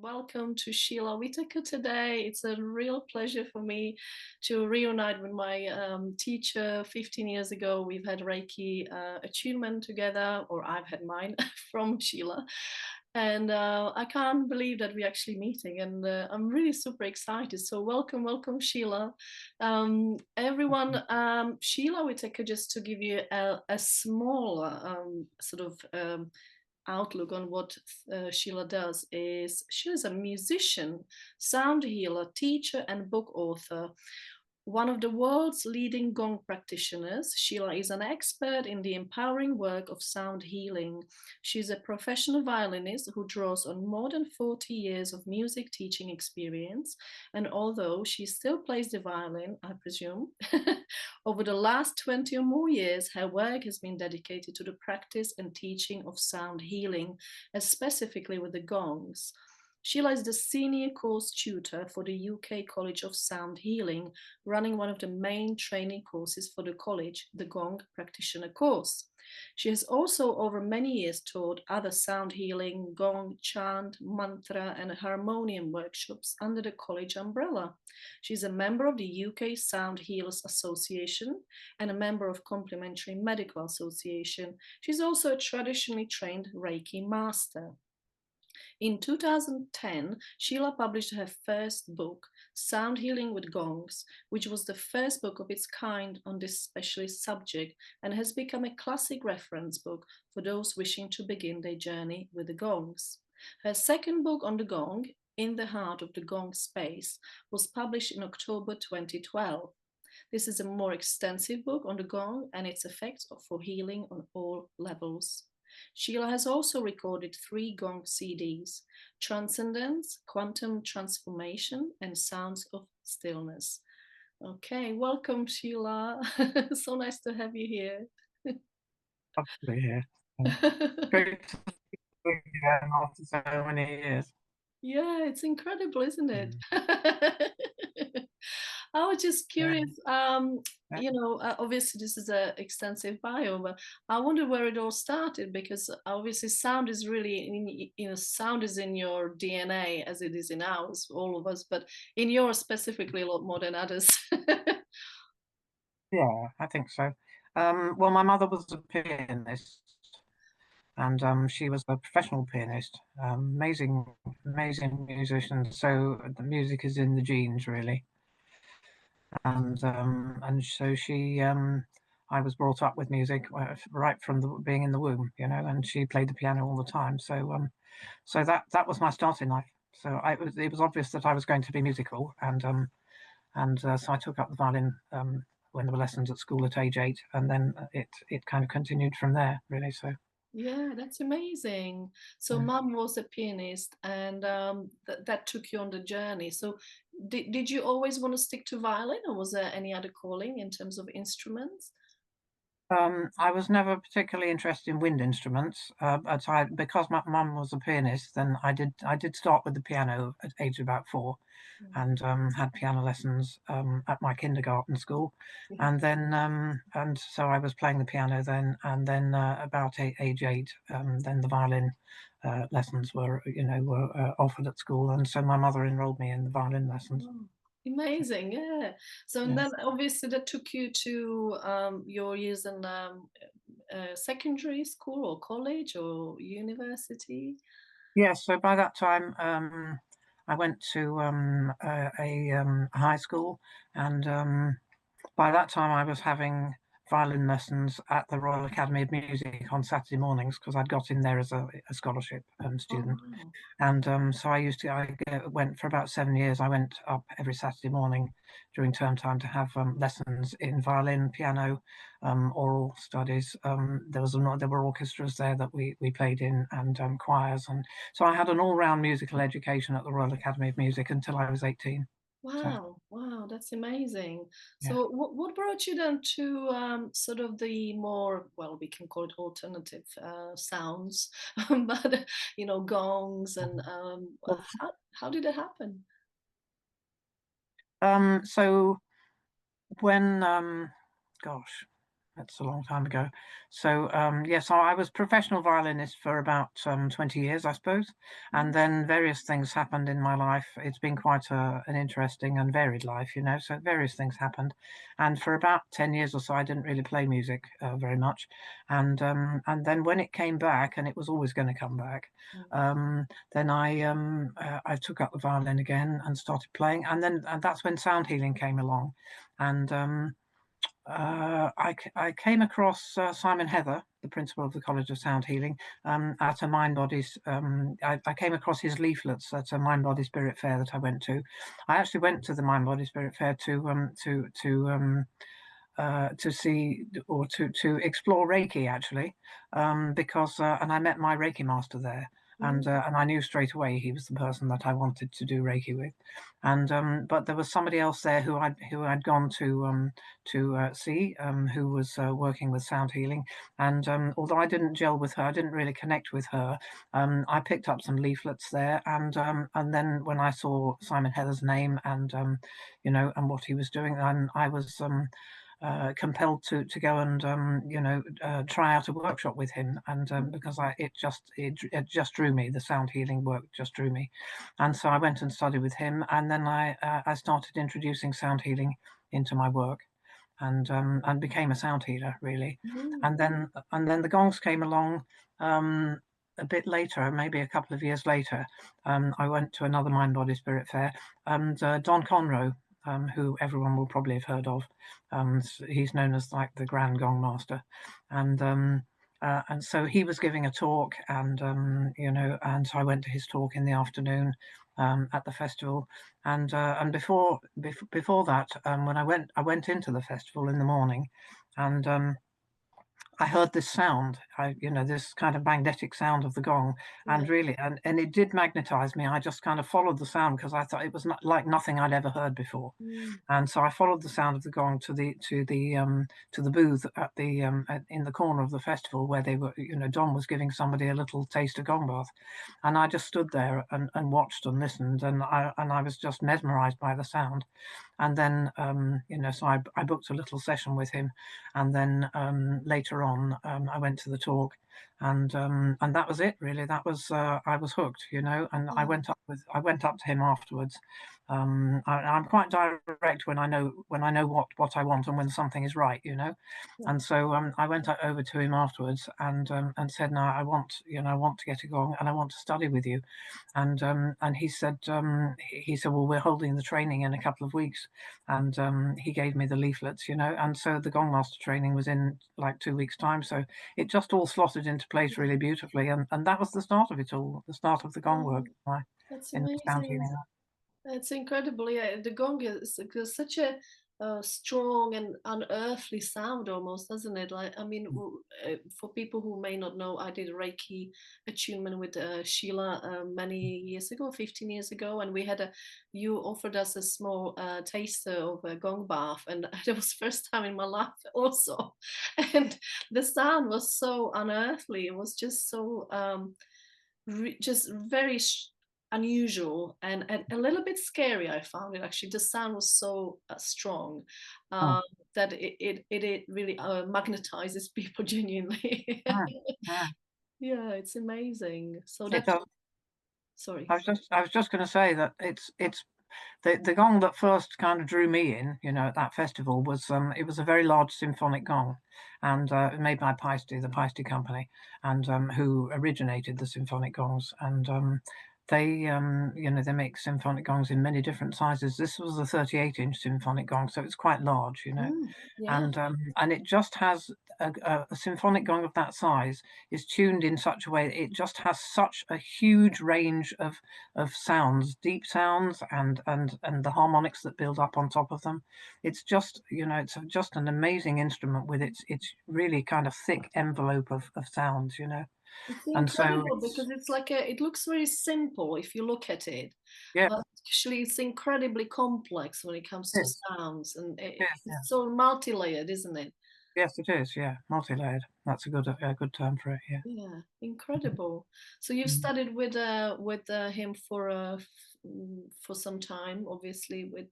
Welcome to Sheila Whittaker today. It's a real pleasure for me to reunite with my teacher 15 years ago. We've had Reiki attunement together, or I've had mine from Sheila. And I can't believe that we're actually meeting, and I'm really super excited. So, welcome, Sheila. Everyone, Sheila Whittaker, just to give you a small outlook on what Sheila does is she's a musician, sound healer, teacher, and book author. One of the world's leading gong practitioners, Sheila is an expert in the empowering work of sound healing. She's a professional violinist who draws on more than 40 years of music teaching experience. And although she still plays the violin, I presume, over the last 20 or more years, her work has been dedicated to the practice and teaching of sound healing, and specifically with the gongs. Sheila is the senior course tutor for the UK College of Sound Healing, running one of the main training courses for the college, the Gong Practitioner Course. She has also over many years taught other sound healing, gong, chant, mantra, and harmonium workshops under the college umbrella. She's a member of the UK Sound Healers Association and a member of Complementary Medical Association. She's also a traditionally trained Reiki master. In 2010, Sheila published her first book, Sound Healing with Gongs, which was the first book of its kind on this specialist subject and has become a classic reference book for those wishing to begin their journey with the gongs. Her second book on the gong, In the Heart of the Gong Space, was published in October 2012. This is a more extensive book on the gong and its effects for healing on all levels. Sheila has also recorded 3 gong CDs, Transcendence, Quantum Transformation, and Sounds of Stillness. Okay, welcome, Sheila. So nice to have you here. Lovely here. Great to be here after so many years. Yeah, it's incredible, isn't it? I was just Yeah. curious, obviously this is an extensive bio, but I wonder where it all started because obviously sound is really, sound is in your DNA as it is in ours, all of us, but in yours specifically a lot more than others. Yeah, I think so. Well, my mother was a pianist, and she was a professional pianist. Amazing, amazing musician. So the music is in the genes, really. And so I was brought up with music right from being in the womb, and she played the piano all the time. So that was my start in life. So it was obvious that I was going to be musical, and so I took up the violin when there were lessons at school at age 8, and then it kind of continued from there, really. So Yeah, that's amazing. So mom was a pianist and that took you on the journey. So did you always want to stick to violin or was there any other calling in terms of instruments? I was never particularly interested in wind instruments, but because my mum was a pianist, then I did start with the piano at age about 4, and had piano lessons at my kindergarten school, Yeah. and then and so I was playing the piano then, and then about age 8, then the violin lessons were offered at school, and so my mother enrolled me in the violin lessons. Oh, amazing, yeah. So and Yeah. then obviously that took you to your years in secondary school or college or university. Yes, so by that time, I went to a high school, and by that time I was having violin lessons at the Royal Academy of Music on Saturday mornings because I'd got in there as a scholarship Oh, student. wow. And so went for about 7 years. I went up every Saturday morning during term time to have lessons in violin, piano, oral studies. There were orchestras there that we played in, and choirs, and so I had an all-round musical education at the Royal Academy of Music until I was 18. So Wow, wow, that's amazing. yeah. So what brought you then to sort of the more, well, we can call it alternative sounds, but gongs and how did it happen? So when gosh. That's a long time ago. So, yes, I was professional violinist for about 20 years, I suppose. And Mm, then various things happened in my life. It's been quite an interesting and varied life, you know, so various things happened. And for about 10 years or so, I didn't really play music very much. And then when it came back, and it was always going to come back, mm, then I took up the violin again and started playing. And that's when sound healing came along. And I came across Simon Heather, the principal of the College of Sound Healing, at a Mind Bodies. I came across his leaflets at a Mind Body Spirit Fair that I went to. I actually went to the Mind Body Spirit Fair to see or to explore Reiki actually, because and I met my Reiki master there, mm, and I knew straight away he was the person that I wanted to do Reiki with, and but there was somebody else there who I'd gone to see, who was working with sound healing, and although I didn't gel with her, I didn't really connect with her. I picked up some leaflets there, and then when I saw Simon Heather's name and you know, and what he was doing, I was compelled to go and try out a workshop with him, and because it just drew me. The sound healing work just drew me, and so I went and studied with him, and then I started introducing sound healing into my work, and became a sound healer really, mm, and then the gongs came along. A bit later, maybe a couple of years later, I went to another Mind Body Spirit Fair, and Don Conroe, who everyone will probably have heard of. He's known as like the Grand Gong Master, and and so he was giving a talk, and and so I went to his talk in the afternoon at the festival, and before that, when I went into the festival in the morning, and I heard this sound, this kind of magnetic sound of the gong, yeah. and really, and it did magnetize me. I just kind of followed the sound because I thought it was not like nothing I'd ever heard before, Mm, and so I followed the sound of the gong to the booth in the corner of the festival where they were. Don was giving somebody a little taste of gong bath, and I just stood there and watched and listened, and I was just mesmerized by the sound. And then so I booked a little session with him, and then later on I went to the talk, and that was it really. That was I was hooked, and yeah, I went up to him afterwards. I'm quite direct when I know what I want and when something is right, yeah. and so I went over to him afterwards and said, no, I want to get a gong and I want to study with you. And he said, well, we're holding the training in a couple of weeks, and he gave me the leaflets, and so the Gong Master training was in like 2 weeks' time. So it just all slotted into place really beautifully, and that was the start of it all, the start of the Gong work Oh, that's in sound amazing. healing. It's incredible. Yeah, the gong is such a strong and unearthly sound almost, doesn't it? Like, I mean, for people who may not know, I did Reiki attunement with Sheila many years ago, 15 years ago, and you offered us a small taster of a gong bath, and it was first time in my life also. And the sound was so unearthly. It was just so just very unusual and a little bit scary. I found it actually. The sound was so strong Mm, that it really magnetizes people genuinely. mm, yeah, Yeah, it's amazing. So it that's does. sorry. I was just going to say that it's the gong that first kind of drew me in, at that festival was it was a very large symphonic gong, and made by Paiste, the Paiste company, and who originated the symphonic gongs, and they make symphonic gongs in many different sizes. This was a 38-inch symphonic gong, so it's quite large. Yeah, And it just has a symphonic gong of that size is tuned in such a way that it just has such a huge range of sounds, deep sounds, and the harmonics that build up on top of them. It's just it's just an amazing instrument with its really kind of thick envelope of sounds. it's And so incredible because it's like it looks very simple if you look at it, yeah, but actually it's incredibly complex when it comes it to is. sounds, and Yeah, yeah. it's so multi-layered, isn't it? Yes, it is. Yeah, multi-layered. That's a good term for it. Yeah. Yeah, incredible. So you've Mm. studied with him for for some time, obviously with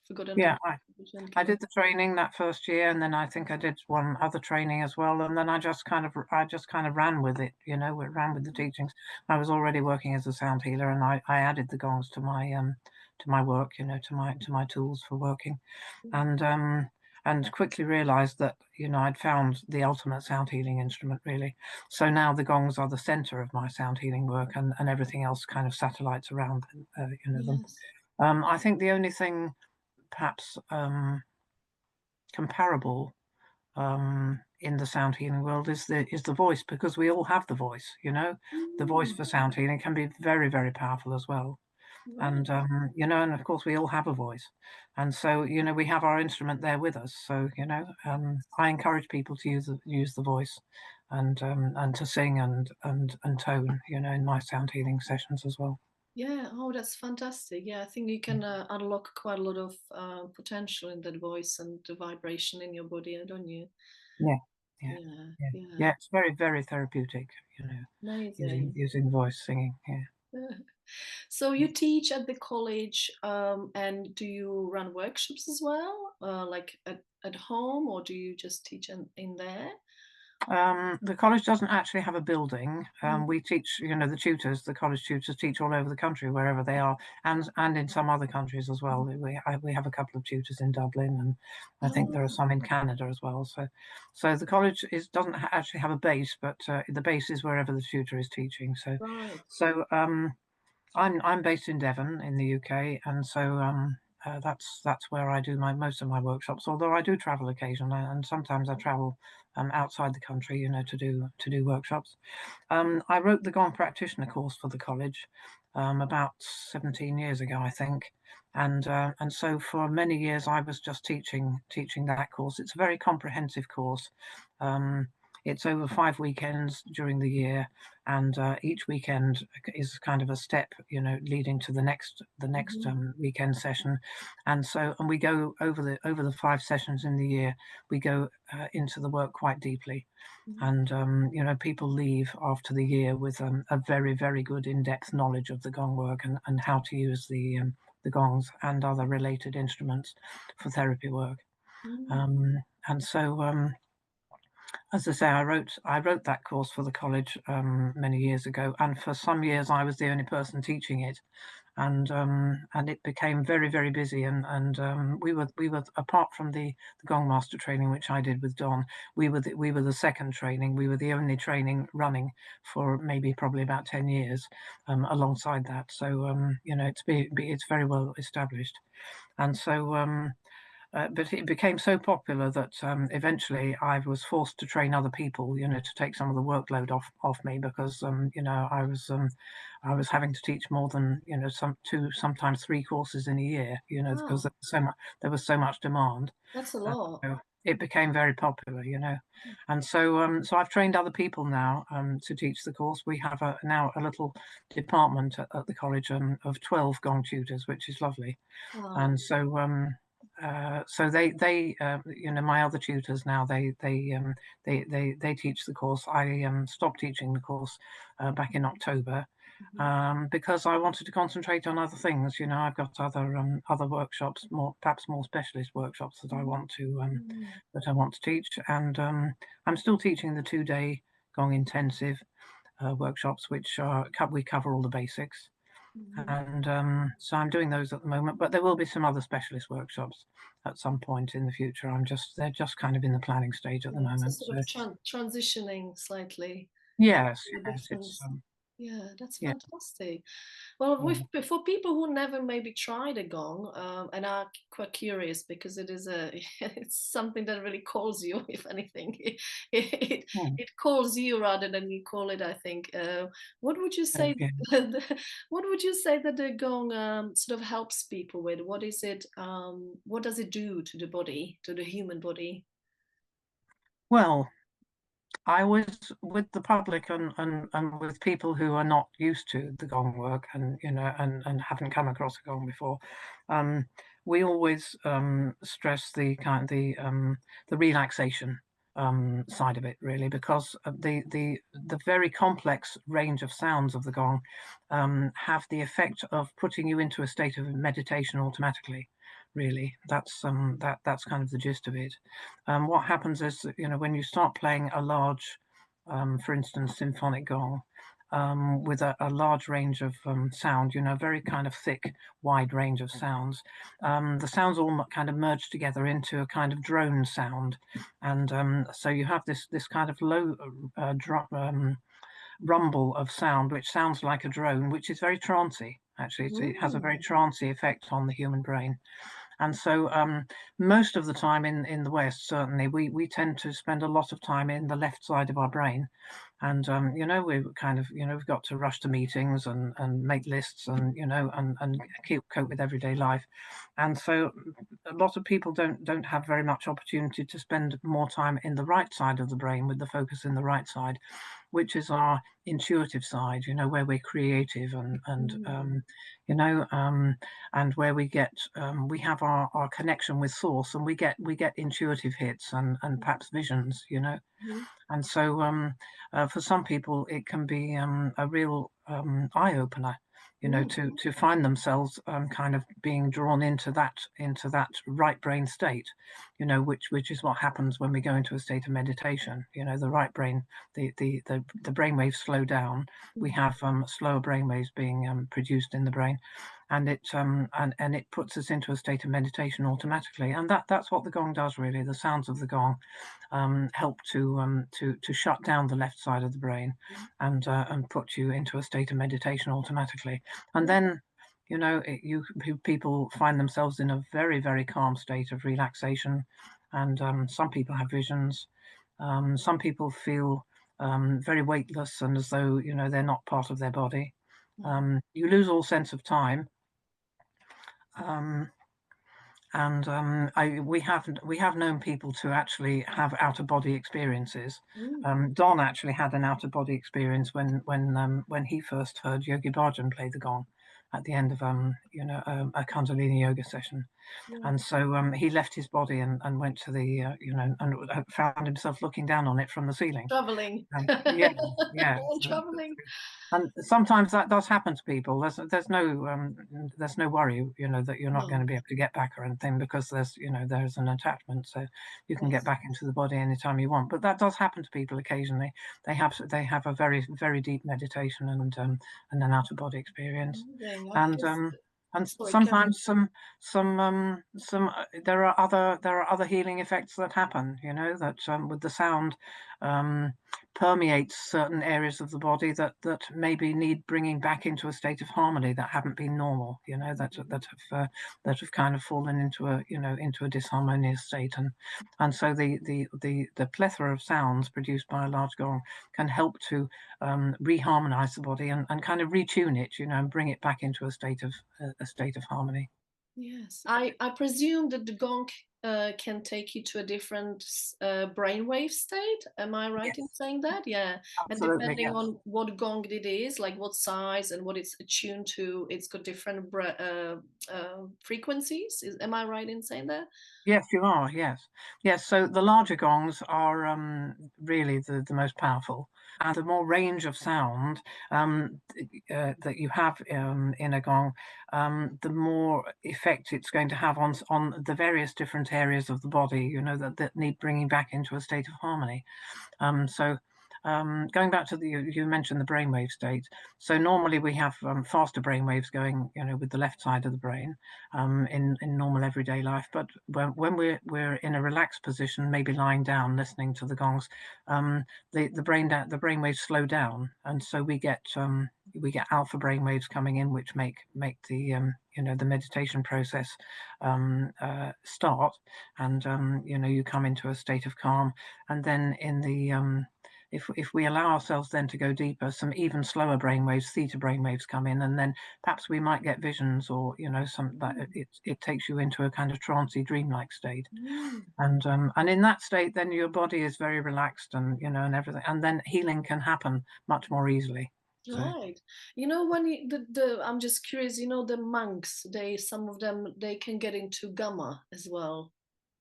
Forgotten Yeah, the I did the training that first year, and then I think I did one other training as well, and then I just kind of ran with it, you know, ran with the teachings. I was already working as a sound healer, and I added the gongs to my work, you know, to my tools for working, and quickly realized that, you know, I'd found the ultimate sound healing instrument really. So now the gongs are the center of my sound healing work, and everything else kind of satellites around, you know, them. Yes. I think the only thing perhaps comparable in the sound healing world is the voice, because we all have the voice, you know. The voice Mm, for sound healing can be very, very powerful as well. right. And you know, and of course we all have a voice, and so, you know, we have our instrument there with us. So, you know, I encourage people to use the voice, and to sing and tone, you know, in my sound healing sessions as well. Yeah. Oh, that's fantastic. Yeah, I think you can unlock quite a lot of potential in that voice and the vibration in your body, don't you? Yeah, yeah, Yeah. yeah, Yeah. yeah. It's very, very therapeutic, you know, Amazing. using voice singing. Yeah. So you teach at the college, and do you run workshops as well, like at home, or do you just teach in there? The college doesn't actually have a building. Mm. We teach, you know, the college tutors teach all over the country, wherever they are, and in some other countries as well. We have a couple of tutors in Dublin, and I think there are Oh, some in Canada as well. So the college doesn't actually have a base, but the base is wherever the tutor is teaching. right. So I'm based in Devon in the UK, and so that's where I do most of my workshops. Although I do travel occasionally, and sometimes I travel outside the country, you know, to do workshops. I wrote the Gong Practitioner Course for the college about 17 years ago, I think, and so for many years I was just teaching that course. It's a very comprehensive course. Um, it's over 5 weekends during the year, and each weekend is kind of a step, you know, leading to the next Mhm, weekend session, and we go over the 5 sessions in the year. We go into the work quite deeply, mhm, and you know, people leave after the year with a very, very good in-depth knowledge of the gong work, and how to use the gongs and other related instruments for therapy work. mhm. Um, and so as I say, I wrote that course for the college many years ago, and for some years I was the only person teaching it, and it became very, very busy, and we were, apart from the gong master training which I did with Don, we were the second training. We were the only training running for maybe probably about 10 years alongside that. So you know, it's very well established, and so but it became so popular that eventually I was forced to train other people, you know, to take some of the workload off me, because you know, I was having to teach more than, you know, sometimes 3 courses in a year, you know, because Wow, there was so much demand. that's a lot. So it became very popular, you know, and so so I've trained other people now to teach the course. We have now a little department at the college of 12 gong tutors, which is lovely. Wow. And so so they you know, my other tutors now, they teach the course. I stopped teaching the course back in October, Mhm, because I wanted to concentrate on other things. You know, I've got other workshops, more perhaps more specialist workshops mhm, mhm, that I want to teach, and I'm still teaching the 2-day gong intensive workshops, which we cover all the basics, mhm. and so I'm doing those at the moment. But there will be some other specialist workshops at some point in the future. They're just kind of in the planning stage at the Yeah, so moment. sort So of transitioning slightly yes, to yes, it's different. Yeah, that's yeah, fantastic. Well, yeah. for people who never maybe tried a gong, and are quite curious, because it is it's something that really calls you. If anything, it Hmm. it calls you rather than you call it. I think. What would you Oh, say? yeah. What would you say that the gong sort of helps people with? What is it? What does it do to the body, to the human body? Well, I was with the public, and with people who are not used to the gong work, and you know, and haven't come across a gong before. Um, we always stress the relaxation side of it, really, because the very complex range of sounds of the gong have the effect of putting you into a state of meditation automatically. really. That's kind of the gist of it. What happens is that, when you start playing a large, for instance, symphonic gong, with a large range of sound, very kind of thick, wide range of sounds. The sounds all kind of merge together into a kind of drone sound, and so you have this kind of low rumble of sound, which sounds like a drone, which is very trancey. Actually, it has a very Mm. trancey effect on the human brain. And so most of the time in the West, certainly, we tend to spend a lot of time in the left side of our brain. And, we kind of, we've got to rush to meetings and make lists and, and cope with everyday life. And so a lot of people don't have very much opportunity to spend more time in the right side of the brain with the focus in the right side, which is our intuitive side, where we're creative Mm. and where we have our connection with source, and we get intuitive hits and perhaps visions, Mhm. and so for some people it can be a real eye opener, Mm. to find themselves kind of being drawn into that right brain state, which is what happens when we go into a state of meditation. The right brain, the brain waves slow down. We Mm. have slower brain waves being produced in the brain, and it puts us into a state of meditation automatically. And that's what the gong does, really. The sounds of the gong help to shut down the left side of the brain and put you into a state of meditation automatically. And Mm. then, people find themselves in a very, very calm state of relaxation, and some people have visions. Some people feel very weightless and as though they're not part of their body. You lose all sense of time. Um, and we have known people to actually have out of body experiences. Mm. Don actually had an out of body experience when he first heard Yogi Bhajan play the gong at the end of a Kundalini yoga session, Yeah. and so he left his body and went to the and found himself looking down on it from the ceiling. Traveling. Yeah, yeah. While traveling. And sometimes that does happen to people. There's no worry, that you're not going to No. be able to get back or anything, because there's an attachment, so you can get Yes. back into the body anytime you want. But that does happen to people occasionally. They have a very, very deep meditation and an out of body experience, Amazing. I and guess. Sorry, carry on. sometimes there are other healing effects that happen. That with the sound um, permeates certain areas of the body that maybe need bringing back into a state of harmony that haven't been normal. That have kind of fallen into a disharmonious state, and so the plethora of sounds produced by a large gong can help to reharmonize the body and kind of retune it, and bring it back into a state of harmony. Yes, I presume that the gong can take you to a different brainwave state. Am I right in Yes, saying that? Yeah, and absolutely. depending Yes. on what gong it is, like what size and what it's attuned to, it's got different frequencies. Am I right in saying that? Yes, you are. Yes, yes. So the larger gongs are really the most powerful, and the more range of sound that you have in a gong, the more effect it's going to have on the various different areas of the body. That need bringing back into a state of harmony. So going back to you mentioned the brainwave state. So normally we have faster brainwaves going, with the left side of the brain in normal everyday life. But when we're in a relaxed position, maybe lying down, listening to the gongs, the brainwaves slow down, and so we get alpha brainwaves coming in, which make the meditation process start, and you come into a state of calm, and then if we allow ourselves then to go deeper, some even slower brainwaves, theta brainwaves come in, and then perhaps we might get visions, or some that it takes you into a kind of trancey, dreamlike state, Mm. and in that state, then your body is very relaxed, and everything, and then healing can happen much more easily. So Right. When I'm just curious, the monks, some of them they can get into gamma as well.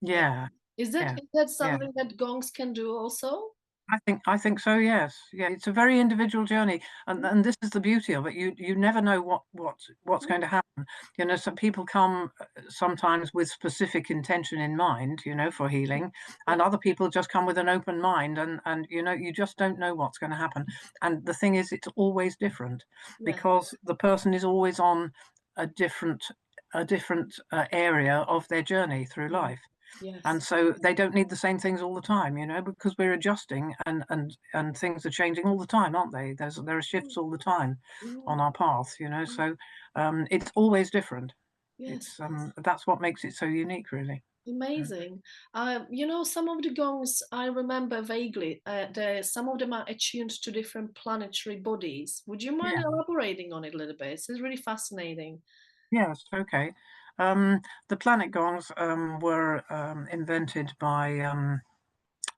Uh, yeah, is that yeah, is that yeah. something that gongs can do also? I think so, yes. Yeah, it's a very individual journey, and this is the beauty of it. You never know what's going to happen. You know, some people come sometimes with specific intention in mind, you know, for healing, and Yeah, other people just come with an open mind, and you know, you just don't know what's going to happen. And the thing is, it's always different yeah, because the person is always on a different area of their journey through yeah, life. And yes. so they don't need the same things all the time, you know, because we're adjusting and things are changing all the time, aren't they? There are Mm, shifts all the time mm, on our path, you know. mm, So it's always different. yes. It's that's what makes it so unique, really. Yeah. Amazing. You know, some of the gongs I remember vaguely. Some of them are attuned to different planetary bodies. Would you mind Yeah. elaborating on it a little bit? It's really fascinating. Yes. Okay. The planet gongs were invented by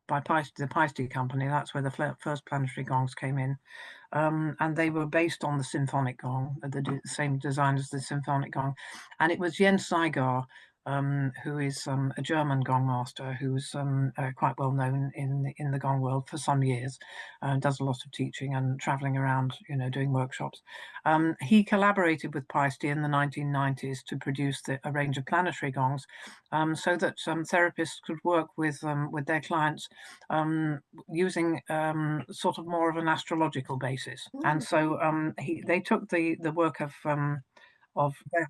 the Paiste company. That's where the first planetary gongs came in. And they were based on the symphonic gong, the same design as the symphonic gong. And it was Jens Saigar, who is a German gong master who's quite well known in the gong world for some years, does a lot of teaching and traveling around, you know, doing workshops. He collaborated with Paiste in the 1990s to produce a range of planetary gongs, so that therapists could work with their clients using sort of more of an astrological basis. And Mm, so they took the work of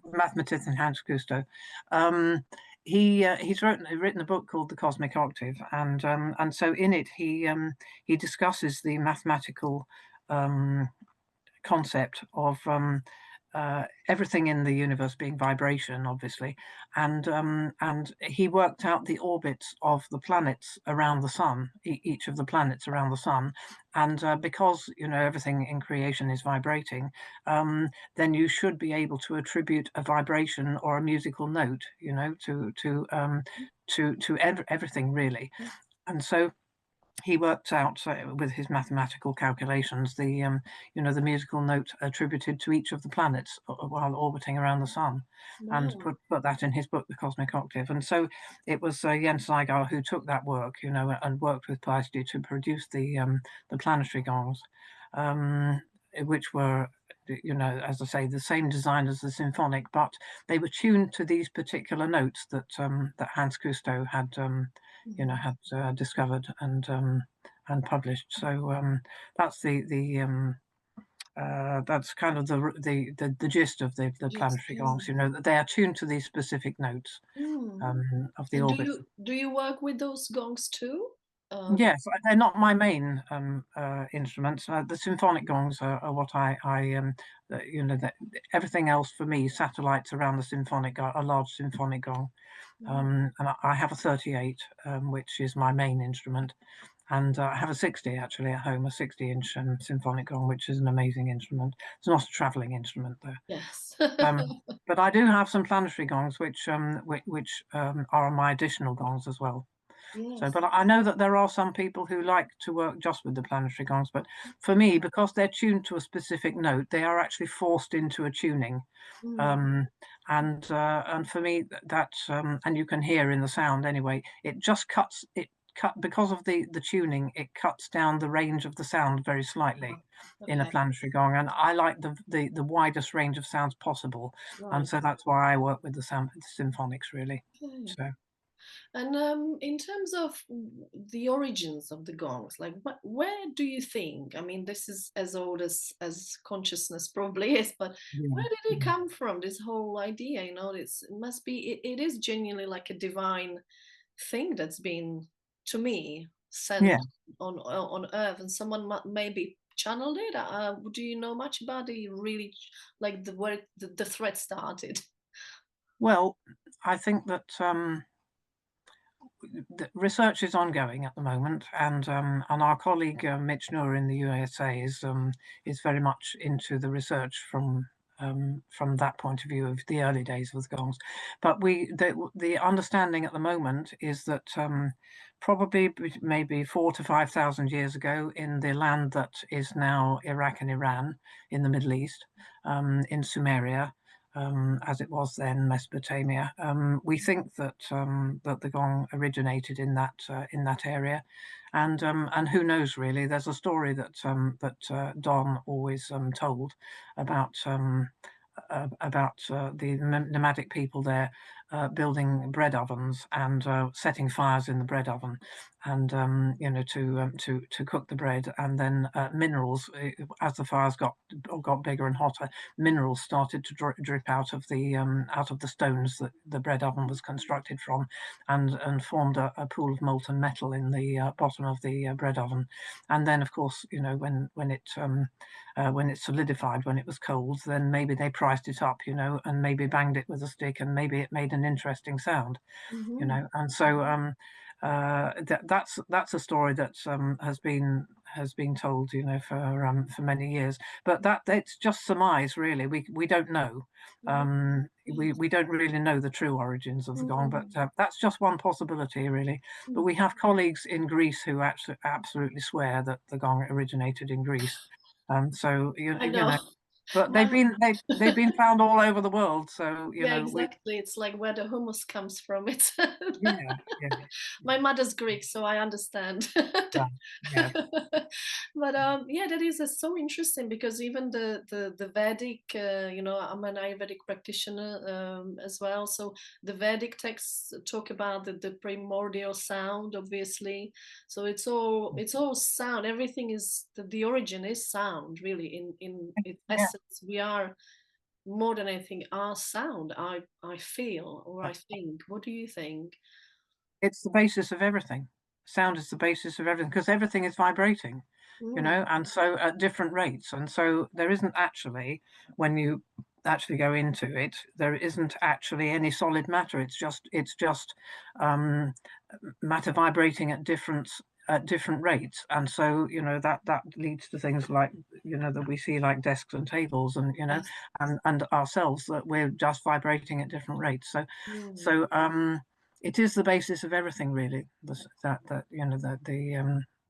mathematician Hans Gusto. Um, he's written a book called The Cosmic Octave, and so in it he discusses the mathematical um, concept of everything in the universe being vibration, obviously, and he worked out the orbits of the planets around the sun, each of the planets around the sun, and because you know everything in creation is vibrating, then you should be able to attribute a vibration or a musical note, you know, to everything really, and so he worked out with his mathematical calculations you know the musical note attributed to each of the planets while orbiting around the sun, and wow. put that in his book, The Cosmic Octave. And so it was Jens Saigar who took that work, you know, and worked with Paiste to produce the planetary gongs, um, which were, you know, as I say, the same design as the symphonic, but they were tuned to these particular notes that Hans Cousteau had you know, Mhm. had discovered and published. So that's that's kind of the gist of the Just, planetary yeah. gongs. You know, that they are tuned to these specific notes Mm. of the And orbits. do you work with those gongs too? Yes, they're not my main instruments. The symphonic gongs are what you know, everything else for me, satellites around the symphonic, a large symphonic gong. Mm. And I have a 38, which is my main instrument, and I have a 60 actually at home, a 60-inch symphonic gong, which is an amazing instrument. It's not a traveling instrument though. Yes. But I do have some planetary gongs, which are my additional gongs as well. So, Yes. but I know that there are some people who like to work just with the planetary gongs. But for me, because they're tuned to a specific note, they are actually forced into a tuning. Mm. Um, and for me, and you can hear in the sound anyway. It just cut because of the tuning. It cuts down the range of the sound very slightly Ah, in a okay. planetary gong, and I like the widest range of sounds possible, and Right. so that's why I work with the symphonics really. Okay. So And in terms of the origins of the gongs, like where do you think? I mean, this is as old as consciousness probably is, but yeah, where did it come from? This whole idea, you know, it must be. It is genuinely like a divine thing that's been to me yeah. sent on Earth, and someone maybe channeled it. Do you know much about the really like the where the thread started? Well, I think that the research is ongoing at the moment, and our colleague Mitch Noor in the USA is very much into the research from that point of view of the early days of the gongs. But the understanding at the moment is that probably maybe 4 to 5 thousand years ago, in the land that is now Iraq and Iran in the Middle East, in Sumeria, as it was then Mesopotamia. We think that that the gong originated in that area, And who knows really? There's a story that Don always told about the nomadic people there building bread ovens and setting fires in the bread oven, and to cook the bread, and then minerals, as the fires got bigger and hotter, minerals started to drip out of the stones that the bread oven was constructed from, and formed a pool of molten metal in the bottom of the bread oven. And then, of course, when it solidified, when it was cold, then maybe they priced it up, and maybe banged it with a stick, and maybe it made an interesting sound, Mhm. and so that's a story that has been told, for many years. But that's just surmise, really. We don't know. Yeah. We don't really know the true origins of the gong, but Mm. that's just one possibility, really. But we have colleagues in Greece who actually absolutely swear that the gong originated in Greece. So I know. but My they've been found all over the world. So Yeah, we exactly. It's like where the hummus comes from. It's yeah yeah my mother's Greek, so I understand. yeah yeah. But yeah, that is so interesting because even the Vedic, I'm an Ayurvedic practitioner as well. So the Vedic texts talk about the primordial sound, obviously. So it's all sound. Everything is the origin is sound, really. In its Yeah, essence, we are more than anything our sound. I feel or I think. What do you think? it's the basis of everything. Sound is the basis of everything because everything is vibrating, Mm, and so at different rates. And so there isn't actually, when you actually go into it, there isn't actually any solid matter. It's just um, matter vibrating at different rates. And so that leads to things like that we see, like desks and tables, and yes. and ourselves, that we're just vibrating at different rates. So Mm, so it is the basis of everything, really. The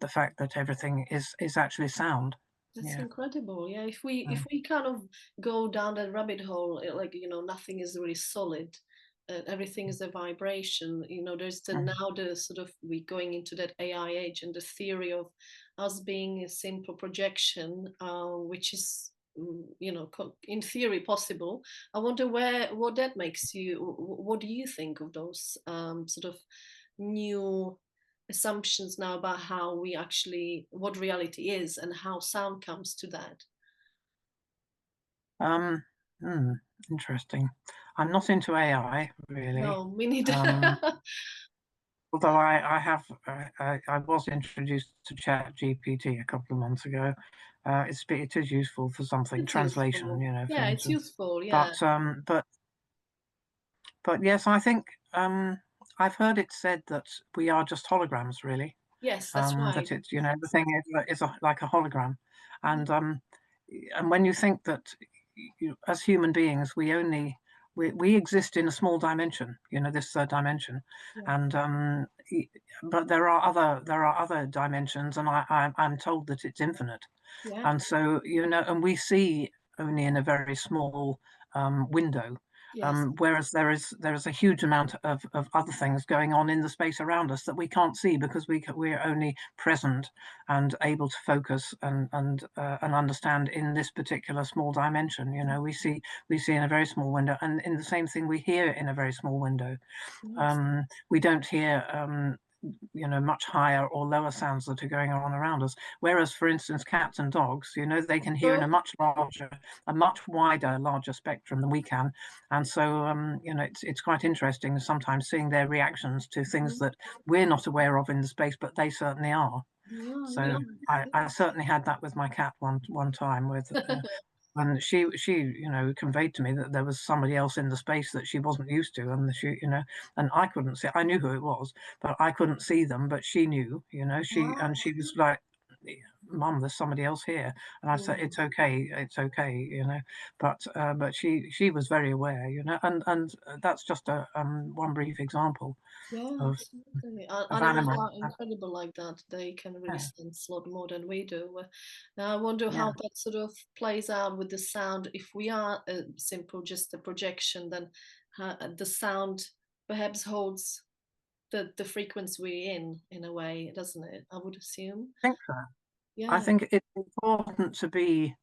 fact that everything is actually sound. that's Yeah. incredible. Yeah, if we Mm. if we kind of go down that rabbit hole, like nothing is really solid. Everything is a vibration. There's Mhm. now the sort of we going into that AI age and the theory of us being a simple projection, which is in theory possible. I wonder what that makes you. What do you think of those sort of new assumptions now about how we actually what reality is and how sound comes to that? Um, hmm, Interesting. I'm not into AI, really. No, me neither. Um, Although I was introduced to Chat GPT a couple of months ago. It is useful for something, It's translation, useful. for Yeah, it's instance. useful. Yeah. But yes, I think I've heard it said that we are just holograms, really. Yes, that's right. That it's, the thing like a hologram, and um, and when you think that as human beings, we exist in a small dimension, this third dimension, Yeah. and but there are other dimensions, and I'm told that it's infinite. Yeah. And so, and we see only in a very small window, Yes. whereas there is a huge amount of other things going on in the space around us that we can't see because we're only present and able to focus and understand in this particular small dimension. We see in a very small window, and in the same thing we hear in a very small window. Yes. We don't hear much higher or lower sounds that are going on around us. Whereas, for instance, cats and dogs, they can hear in a much wider, larger spectrum than we can. And so, it's quite interesting sometimes seeing their reactions to things Mhm. that we're not aware of in the space, but they certainly are. Yeah, So yeah. I certainly had that with my cat one time, with and she conveyed to me that there was somebody else in the space that she wasn't used to, and and I couldn't see. I knew who it was, but I couldn't see them. But she knew, she was like, "Mum, there's somebody else here," and I said, Mm. it's okay," but she was very aware, and that's just a one brief example Yeah, of absolutely. of Animals animal. are incredible like that. They can really Yeah, sense a lot more than we do. Now, I wonder yeah. how that sort of plays out with the sound. If we are a simple, just a projection, then the sound perhaps holds. the frequency we're in a way, doesn't it? I would assume. I think so. I Yeah. think it's important to be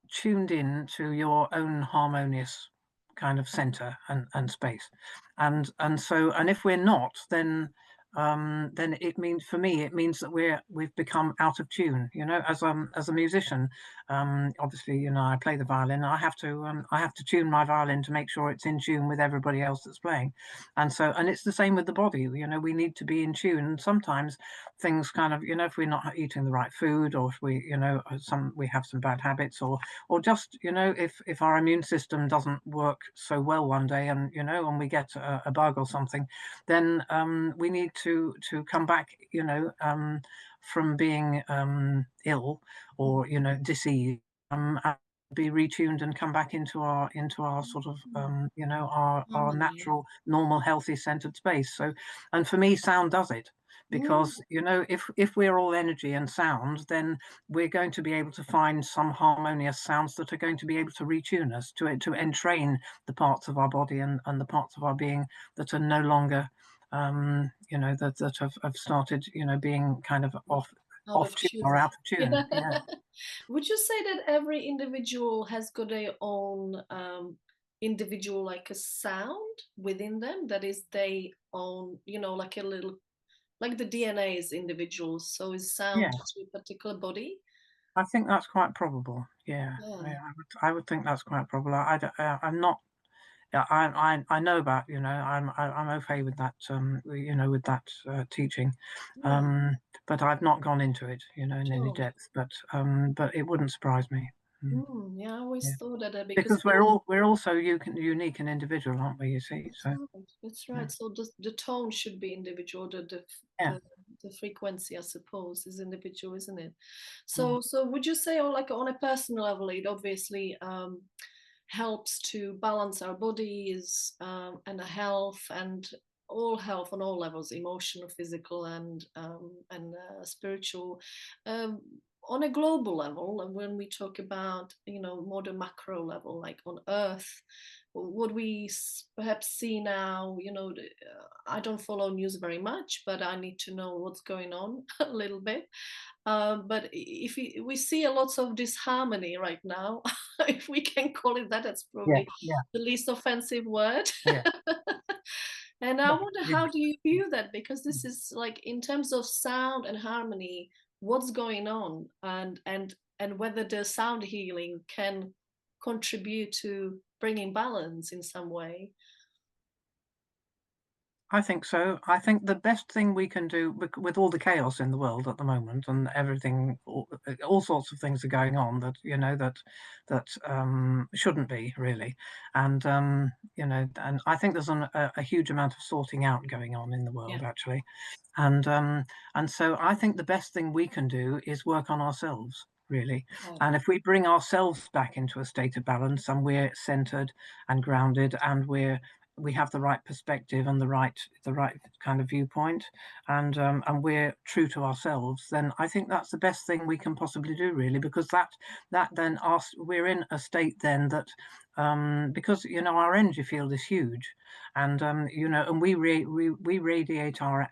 tuned in to your own harmonious kind of center and space. And if we're not, then it means, for me, it means that we've become out of tune, you know. As a musician, obviously, you know, I play the violin. I have to tune my violin to make sure it's in tune with everybody else that's playing. And it's the same with the body, you know. We need to be in tune, and sometimes things kind of, you know, if we're not eating the right food, or if we, you know, we have some bad habits, or just, you know, if our immune system doesn't work so well one day, and, you know, and we get a bug or something, then we need to come back, you know, from being ill, or, you know, diseased, and be retuned and come back into our sort of you know, our Harmony. natural, normal, healthy, centered space. So, and for me, sound does it, Mm. because, you know, if we're all energy and sound, then we're going to be able to find some harmonious sounds that are going to be able to retune us, to entrain the parts of our body and the parts of our being that are no longer, you know, that have started, you know, being kind of Out off of tune or tune. out of tune. Yeah, Would you say that every individual has got their own individual, like a sound within them that is their own, you know, like a little, like the DNA is individual, so is sound yeah. to a particular body? I think that's quite probable. Yeah, Yeah. yeah. I would think that's quite probable. I'm not. Yeah, I know about, you know, I'm okay with that, you know, with that teaching, Yeah. um, but I've not gone into it, you know, in any Sure. depth. But it wouldn't surprise me. Mm, Mm, yeah, I always yeah, thought that because because we're all so unique and individual, aren't we? You see, that's so right. That's yeah, right. So the tone should be individual. yeah. The the frequency, I suppose, is individual, isn't it? Mm. So would you say, or like on a personal level, it obviously helps to balance our bodies and the health and all health on all levels, emotional, physical, and spiritual. Um, on a global level, and when we talk about, you know, more the macro level, like on Earth, what we perhaps see now, you know, I don't follow news very much, but I need to know what's going on a little bit. But if we see a lots of disharmony right now, if we can call it that, that's Yeah, probably yeah, the least offensive word. yeah, And I yeah, wonder, yeah. how do you view that? Because this is like, in terms of sound and harmony, what's going on, and whether the sound healing can contribute to bringing balance in some way. I think so. I think the best thing we can do, with all the chaos in the world at the moment, and everything, all sorts of things are going on that, you know, that shouldn't be, really. And you know, and I think there's a huge amount of sorting out going on in the Yeah. world, actually. And um, and so I think the best thing we can do is work on ourselves, really. Okay. And if we bring ourselves back into a state of balance, and we're centered and grounded, and we have the right perspective and the right kind of viewpoint, and we're true to ourselves, then I think that's the best thing we can possibly do, really, because that then asks, we're in a state then that, because, you know, our energy field is huge, and you know, and we radiate our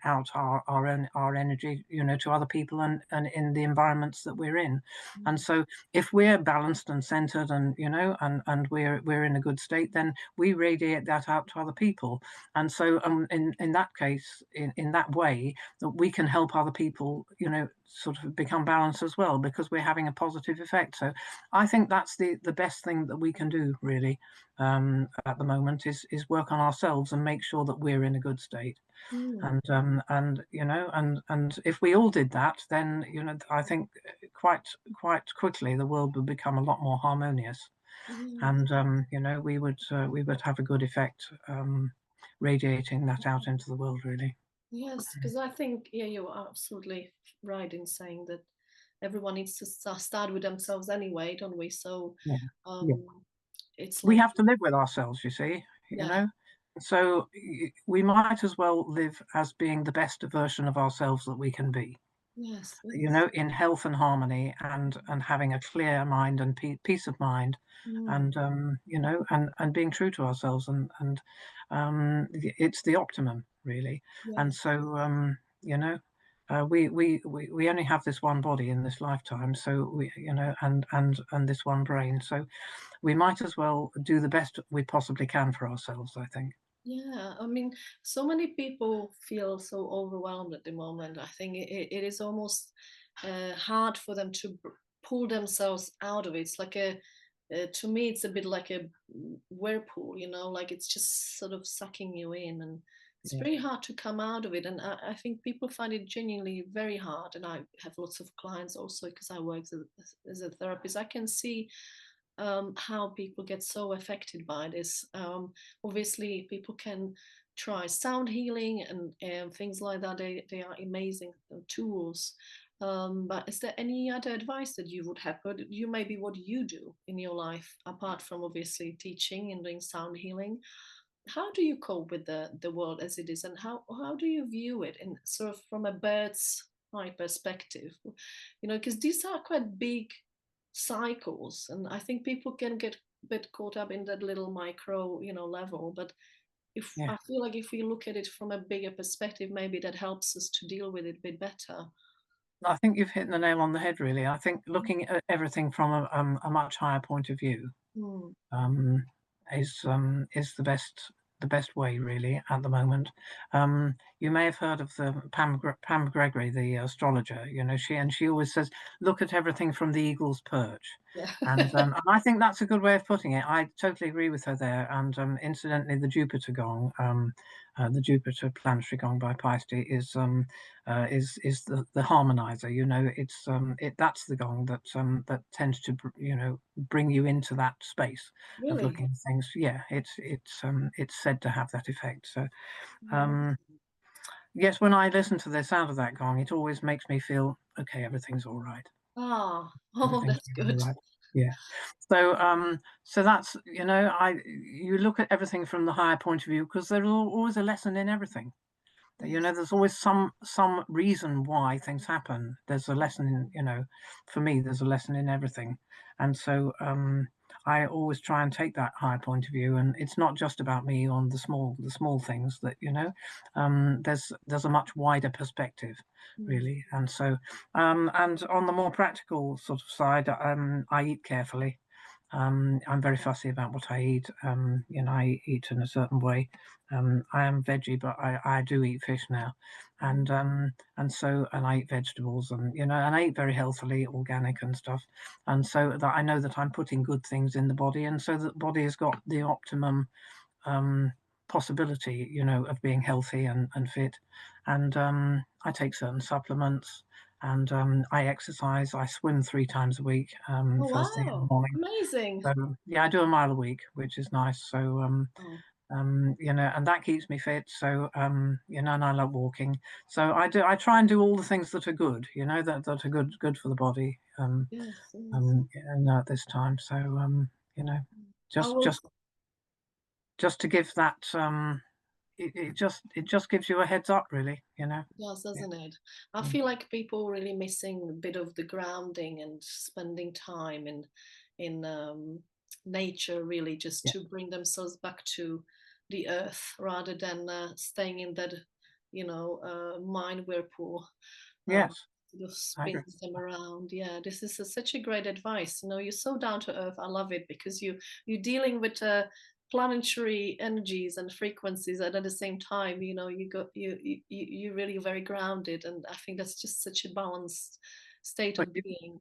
energy, you know, to other people, and in the environments that we're in. And Mm. so if we're balanced and centered, and, you know, and we're in a good state, then we radiate that out to other people. And so in that case, in that way, that we can help other people, you know, sort of become balanced as well, because we're having a positive effect. So I think that's the best thing that we can do, really, at the moment, is work on ourselves and make sure that we're in a good state. Mm. And you know, and if we all did that, then, you know, I think quite quickly the world would become a lot more harmonious, Yeah. and you know, we would have a good effect, radiating that out into the world, really. Yes, because I think, yeah, you're absolutely right in saying that everyone needs to start with themselves anyway, don't we? So Yeah, yeah. um, it's We like, have to live with ourselves, you see, you yeah, know. So we might as well live as being the best version of ourselves that we can be. Yes, you yes. know, in health and harmony, and having a clear mind and peace of mind, Mm, and you know, and being true to ourselves, and it's the optimum really. And yes. so you know, we only have this one body in this lifetime, so we, you know, and this one brain, so we might as well do the best we possibly can for ourselves, I think. Yeah, I mean, so many people feel so overwhelmed at the moment. I think it is almost hard for them to pull themselves out of it. It's like to me, it's a bit like a whirlpool, you know, like it's just sort of sucking you in, and it's Yeah. very hard to come out of it. And I think people find it genuinely very hard. And I have lots of clients also because I work as a therapist. I can see how people get so affected by this. Obviously, people can try sound healing and things like that. They are amazing tools. But is there any other advice that you would have? But you maybe what you do in your life, apart from obviously teaching and doing sound healing? How do you cope with the world as it is, and how do you view it in sort of from a bird's eye perspective? You know, because these are quite big cycles, and I think people can get a bit caught up in that little micro, you know, level. But if Yeah. I feel like if we look at it from a bigger perspective, maybe that helps us to deal with it a bit better. I think you've hit the nail on the head, really. I think looking at everything from a much higher point of view Mm, um, is the best way, really, at the moment. You may have heard of the Pam Gregory, the astrologer. You know, she always says, "Look at everything from the eagle's perch," yeah. and I think that's a good way of putting it. I totally agree with her there. And incidentally, the Jupiter gong, the Jupiter planetary gong by Paiste is the harmonizer. You know, that's the gong that that tends to you know, bring you into that space of Really? looking at things. Yeah, it's said to have that effect. So Mm. um, yes, when I listen to the sound of that gong, it always makes me feel okay. Everything's all right. Ah, oh, Everything's that's all good. right. Yeah. So so that's, you know, I you look at everything from the higher point of view, because there's always a lesson in everything. You Yes. know, there's always some reason why things happen. There's a lesson in, you know, for me, there's a lesson in everything. And so I always try and take that higher point of view, and it's not just about me on the small things that, you know, there's a much wider perspective, Mm. really. And so and on the more practical sort of side, I eat carefully. I'm very fussy about what I eat. You know, I eat in a certain way. I am veggie, but I do eat fish now, Mm. and so, and I eat vegetables, and you know, and I eat very healthily, organic and stuff, and so that I know that I'm putting good things in the body, and so that the body has got the optimum um, possibility, you know, of being healthy and fit. And I take certain supplements, and I exercise. I swim 3 times a week, Oh, first thing in the wow. morning. Amazing. So yeah, I do a mile a week, which is nice. So Oh, you know, and that keeps me fit. So you know, and I love walking. So I try and do all the things that are good, you know, that are good for the body. yes, yes. And at this time, so you know, I just will. just just to give that it just gives you a heads up, really, you know. Does, Yeah. doesn't it? I Mm. feel like people really missing a bit of the grounding and spending time in nature, really, just Yeah. to bring themselves back to the earth rather than staying in that, you know, mind whirlpool. Um, Yes, sort of I agree. spins them around. Yeah, this is such a great advice. You know, you're so down to earth. I love it because you're dealing with planetary energies and frequencies, and at the same time, you know, you really very grounded, and I think that's just such a balanced state But of being.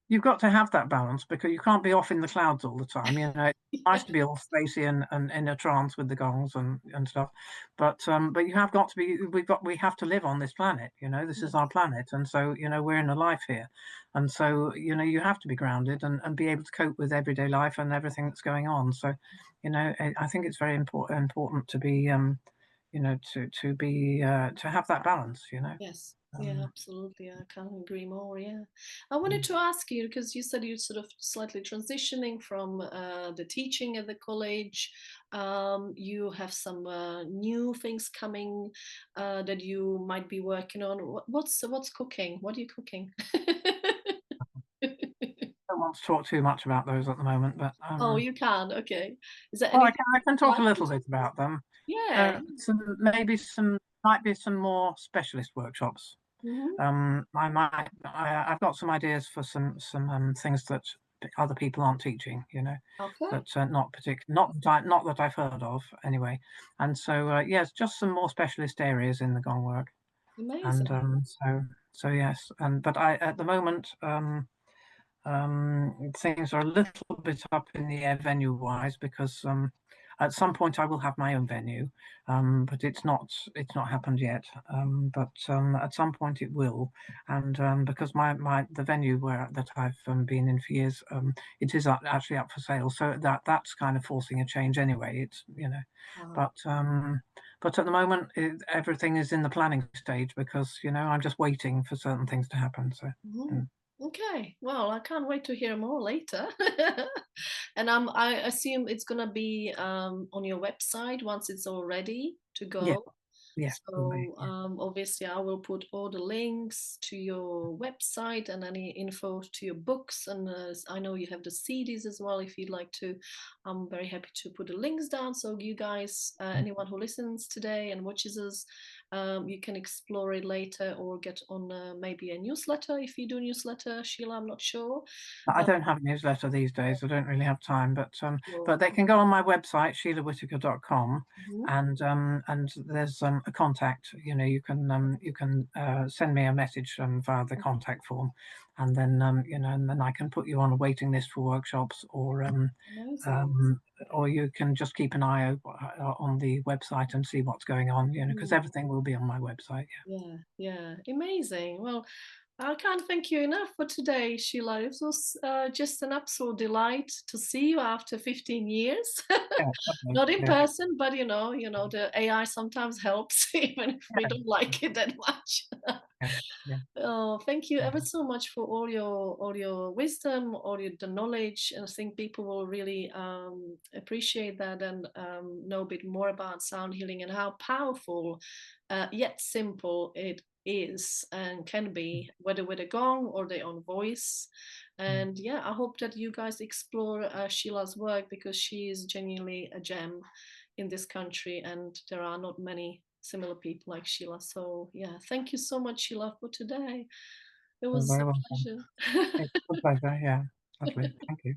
you've got to have that balance, because you can't be off in the clouds all the time. You know, it's nice Yeah. to be all spacey and in a trance with the gongs and stuff, but you have got to be. We have to live on this planet. You know, this is our Yes. planet, and so you know we're in a life here, and so you know you have to be grounded and be able to cope with everyday life and everything that's going on. So, you know, I think it's very important to be you know, to be to have that balance. You know. Yes. Yeah, Um, absolutely. I can't agree more. Yeah. I wanted mm. to ask you because you said you're sort of slightly transitioning from the teaching at the college. You have some new things coming that you might be working on. What's cooking? What are you cooking? I don't want to talk too much about those at the moment, but Oh, you can. Okay. Is there well, anything I can you'd talk a like to little bit share? about them. Yeah. Some might be some more specialist workshops. Hmm. I've got some ideas for some things that other people aren't teaching, you know, Okay. that not that I've heard of anyway. And so yes, just some more specialist areas in the gong work. And Amazing. so yes, and but I at the moment things are a little bit up in the air venue-wise because at some point I will have my own venue, but it's not happened yet. But at some point it will, and because the venue that I've been in for years, it is actually up for sale, so that's kind of forcing a change anyway. It's Wow. but but at the moment everything is in the planning stage because I'm just waiting for certain things to happen. So. Mhm. mm, Okay, well, I can't wait to hear more later. And I assume it's gonna be on your website once it's all ready to Yeah, go. yeah, will be. So obviously, I will put all the links to your website and any info to your books. And I know you have the CDs as well. If you'd like to, I'm very happy to put the links down. So you guys, anyone who listens today and watches us, you can explore it later or get on maybe a newsletter if you do newsletter. Sheila, I'm not sure. I Uh, don't have a newsletter these days. I don't really have time, sure. but they can go on my website, SheilaWhittaker.com, Mhm. and there's a contact. You can send me a message via the contact form, and then and then I can put you on a waiting list for workshops, Amazing. um, or you can just keep an eye on the website and see what's going on. Because Mm. everything will be on my website. Yeah, yeah, amazing. Well, I can't thank you enough for today, Sheila. It was just an absolute delight to see you after 15 years. Yeah, lovely. Not in Yeah, person, but the AI sometimes helps, even if we yeah, don't like it that much. yeah, yeah. Oh, thank you ever so much for all your wisdom, the knowledge, and I think people will really appreciate that and know a bit more about sound healing and how powerful yet simple it is and can be, whether with a gong or their own voice. Mm. And yeah, I hope that you guys explore Sheila's work because she is genuinely a gem in this country, and there are not many similar people like Sheila. So yeah, thank you so much, Sheila, for today. It You're was very a welcome. pleasure. It's a pleasure. Yeah. Lovely. Thank you.